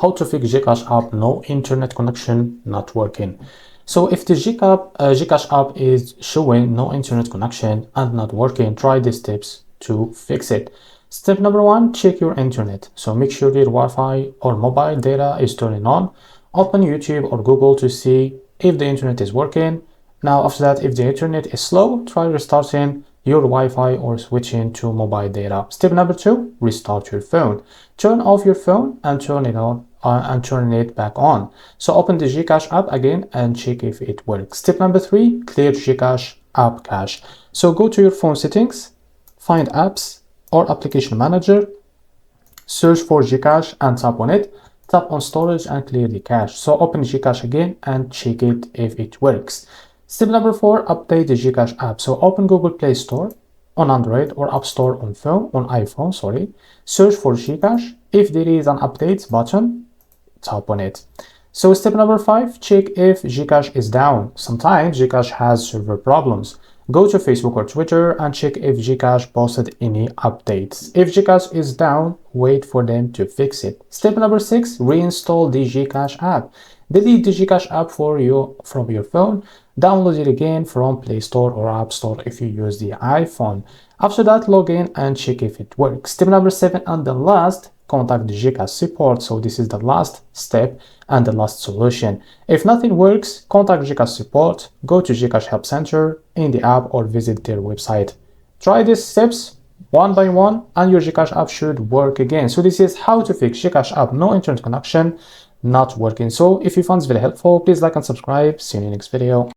how to fix GCash app no internet connection not working. So if the GCash app is showing no internet connection and not working, try these steps to fix it. Step number one, check your internet. So make sure your Wi-Fi or mobile data is turning on. Open YouTube or Google to see if the internet is working. Now after that, if the internet is slow, try restarting your Wi-Fi or switching to mobile data. Step number two, restart your phone. Turn off your phone and turn it on and turn it back on. So open the GCash app again and check if it works. Step number three, clear GCash app cache. So go to your phone settings, find apps or application manager, search for GCash and tap on it. Tap on storage and clear the cache. So open GCash again and check it if it works. Step number four, update the GCash app. So open Google Play Store on Android or App Store on iPhone, search for GCash. If there is an updates button, tap on it. So step number five, check if GCash is down. Sometimes GCash has server problems. Go to Facebook or Twitter and check if GCash posted any updates. If GCash is down, wait for them to fix it. Step number six, reinstall the GCash app. Delete the GCash app from your phone. Download it again from Play Store or App Store if you use the iPhone. After that, log in and check if it works. Step number seven and the last, contact the GCash support. So this is the last step and the last solution. If nothing works, contact GCash support, go to GCash Help Center in the app or visit their website. Try these steps one by one and your GCash app should work again. So this is how to fix GCash app no internet connection not working. So if you found this very helpful, please like and subscribe. See you in the next video.